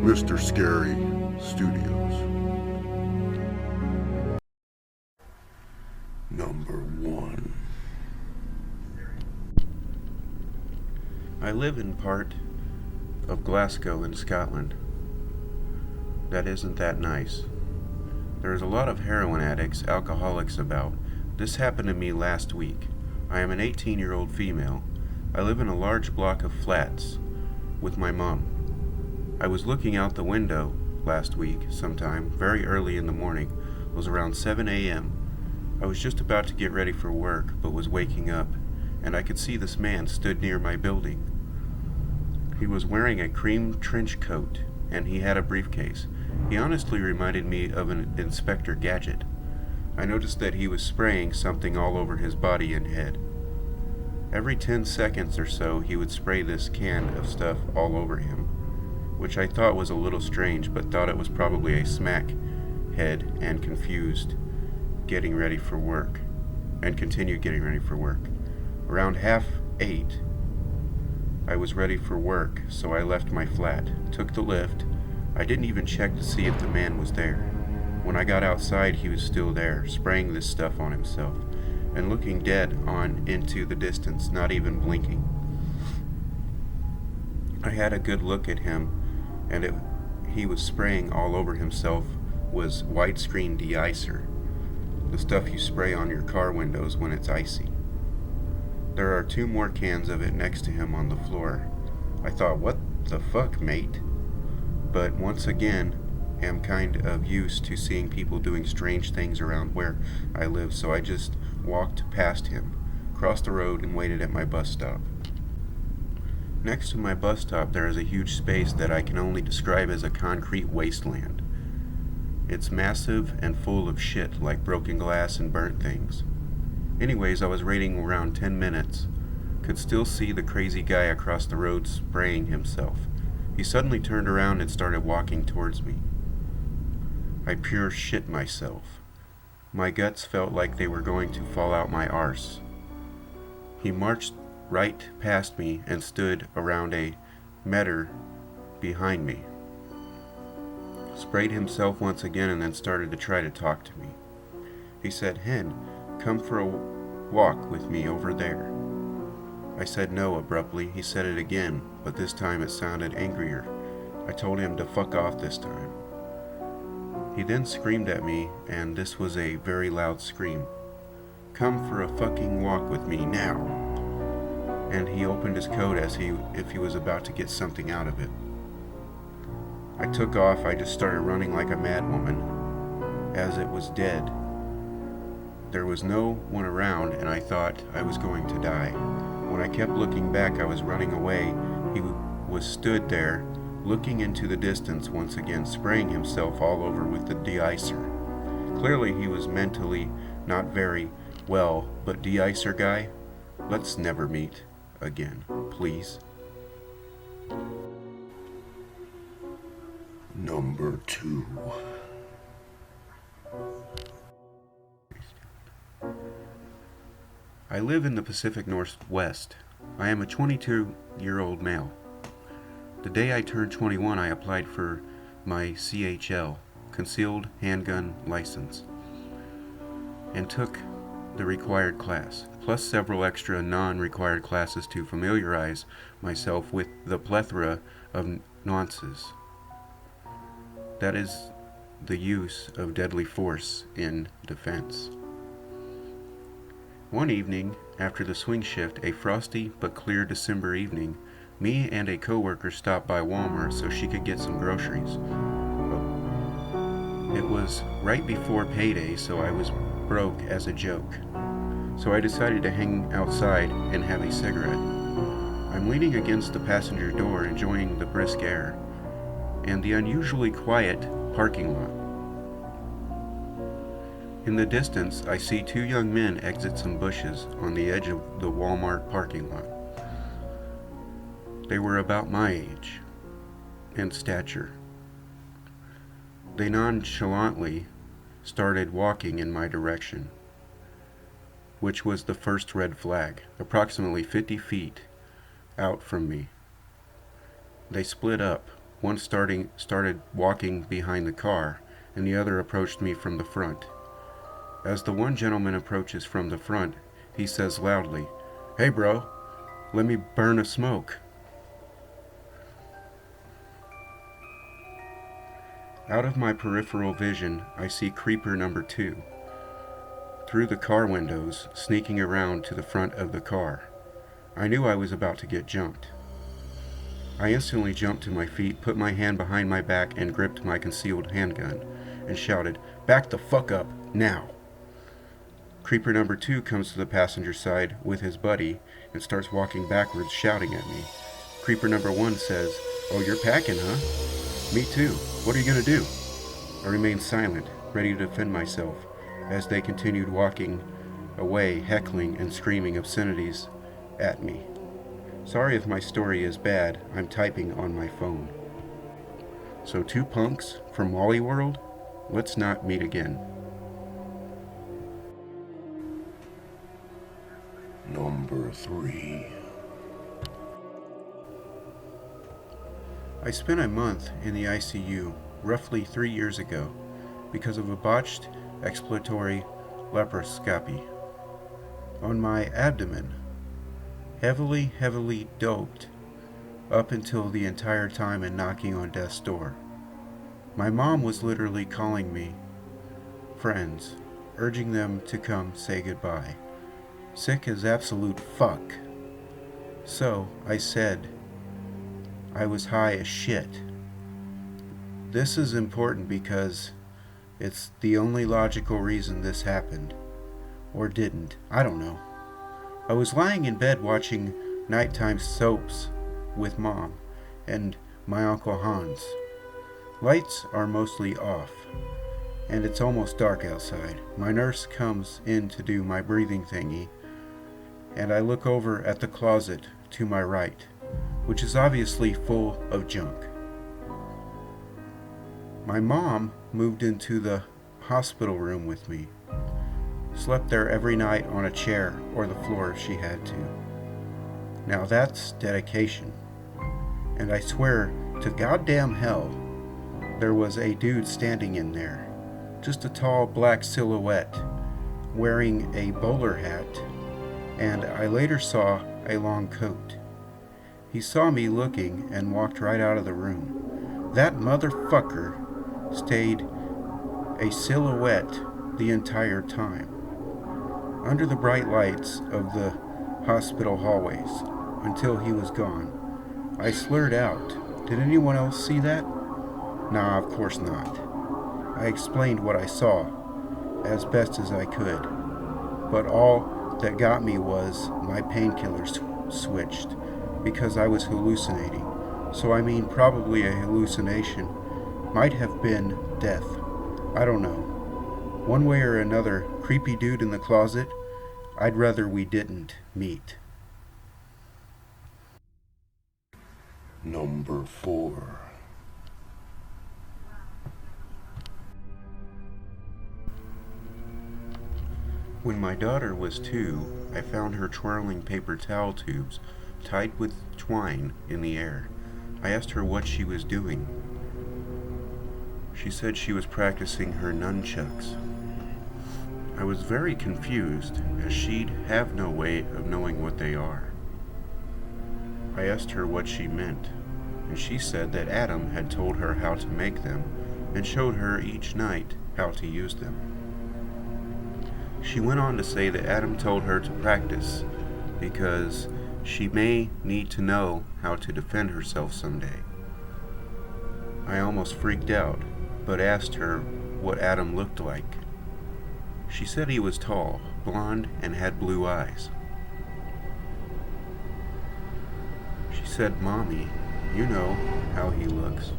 Mr. Scary Studios. Number 1. I live in part of Glasgow in Scotland. That isn't that nice. There's a lot of heroin addicts, alcoholics about. This happened to me last week. I am an 18-year-old female. I live in a large block of flats with my mom. I was looking out the window last week sometime, very early in the morning. It was around 7 a.m. I was just about to get ready for work, but was waking up, and I could see this man stood near my building. He was wearing a cream trench coat, and he had a briefcase. He honestly reminded me of an Inspector Gadget. I noticed that he was spraying something all over his body and head. Every 10 seconds or so, he would spray this can of stuff all over him, which I thought was a little strange, but thought it was probably a smack head and confused getting ready for work, and continued getting ready for work. Around 7:30, I was ready for work, so I left my flat, took the lift. I didn't even check to see if the man was there. When I got outside, he was still there, spraying this stuff on himself, and looking dead on into the distance, not even blinking. I had a good look at him, and he was spraying all over himself was widescreen de-icer, the stuff you spray on your car windows when it's icy. There are 2 more cans of it next to him on the floor. I thought, what the fuck, mate? But once again, am kind of used to seeing people doing strange things around where I live, so I just walked past him, crossed the road, and waited at my bus stop. Next to my bus stop, there is a huge space that I can only describe as a concrete wasteland. It's massive and full of shit like broken glass and burnt things. Anyways, I was waiting around 10 minutes. Could still see the crazy guy across the road spraying himself. He suddenly turned around and started walking towards me. I pure shit myself. My guts felt like they were going to fall out my arse. He marched right past me and stood around a meter behind me. Sprayed himself once again and then started to try to talk to me. He said, "Hen, come for a walk with me over there." I said no abruptly. He said it again, but this time it sounded angrier. I told him to fuck off this time. He then screamed at me, and this was a very loud scream. "Come for a fucking walk with me now." And he opened his coat as if he was about to get something out of it. I took off. I just started running like a mad woman, as it was dead. There was no one around, and I thought I was going to die. When I kept looking back, I was running away. He was stood there, looking into the distance once again, spraying himself all over with the de-icer. Clearly he was mentally not very well, but de-icer guy, let's never meet again, please. Number 2. I live in the Pacific Northwest. I am a 22-year-old male. The day I turned 21, I applied for my CHL, Concealed Handgun License, and took the required class, plus several extra non-required classes to familiarize myself with the plethora of nuances. That is the use of deadly force in defense. One evening, after the swing shift, a frosty but clear December evening, me and a coworker stopped by Walmart so she could get some groceries. It was right before payday, so I was broke as a joke. So I decided to hang outside and have a cigarette. I'm leaning against the passenger door, enjoying the brisk air and the unusually quiet parking lot. In the distance, I see 2 young men exit some bushes on the edge of the Walmart parking lot. They were about my age and stature. They nonchalantly started walking in my direction, which was the first red flag, approximately 50 feet out from me. They split up. One started walking behind the car, and the other approached me from the front. As the one gentleman approaches from the front, he says loudly, "Hey bro, let me burn a smoke." Out of my peripheral vision, I see creeper number 2 through the car windows, sneaking around to the front of the car. I knew I was about to get jumped. I instantly jumped to my feet, put my hand behind my back, and gripped my concealed handgun, and shouted, "Back the fuck up, now!" Creeper number 2 comes to the passenger side with his buddy and starts walking backwards, shouting at me. Creeper number 1 says, "Oh, you're packing, huh?" "Me too. What are you gonna do?" I remained silent, ready to defend myself, as they continued walking away, heckling and screaming obscenities at me. Sorry if my story is bad, I'm typing on my phone. So 2 punks from Wally World? Let's not meet again. Number 3. I spent a month in the ICU roughly 3 years ago because of a botched exploratory laparoscopy on my abdomen, heavily doped up until the entire time and knocking on death's door. My mom was literally calling me friends, urging them to come say goodbye. Sick as absolute fuck. So I said I was high as shit. This is important because it's the only logical reason this happened. Or didn't. I don't know. I was lying in bed watching nighttime soaps with Mom and my Uncle Hans. Lights are mostly off, and it's almost dark outside. My nurse comes in to do my breathing thingy, and I look over at the closet to my right, which is obviously full of junk. My mom moved into the hospital room with me. Slept there every night on a chair or the floor if she had to. Now that's dedication. And I swear to goddamn hell, there was a dude standing in there. Just a tall black silhouette, wearing a bowler hat, and I later saw a long coat. He saw me looking and walked right out of the room. That motherfucker stayed a silhouette the entire time, under the bright lights of the hospital hallways, until he was gone. I slurred out, "Did anyone else see that?" "Nah, of course not." I explained what I saw, as best as I could, but all that got me was my painkillers switched, because I was hallucinating. So I mean, probably a hallucination. Might have been death. I don't know. One way or another, creepy dude in the closet, I'd rather we didn't meet. Number 4. When my daughter was 2, I found her twirling paper towel tubes tied with twine in the air. I asked her what she was doing. She said she was practicing her nunchucks. I was very confused, as she'd have no way of knowing what they are. I asked her what she meant, and she said that Adam had told her how to make them and showed her each night how to use them. She went on to say that Adam told her to practice because she may need to know how to defend herself someday. I almost freaked out, but asked her what Adam looked like. She said he was tall, blonde, and had blue eyes. She said, "Mommy, you know how he looks.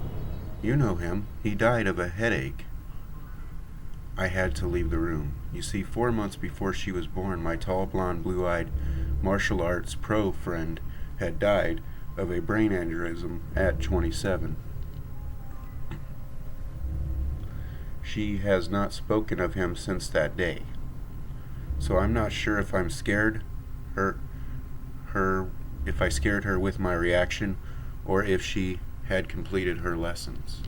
You know him. He died of a headache." I had to leave the room. You see, 4 months before she was born, my tall, blonde, blue-eyed martial arts pro friend had died of a brain aneurysm at 27. She has not spoken of him since that day. So I'm not sure if I'm scared if I scared her with my reaction, or if she had completed her lessons.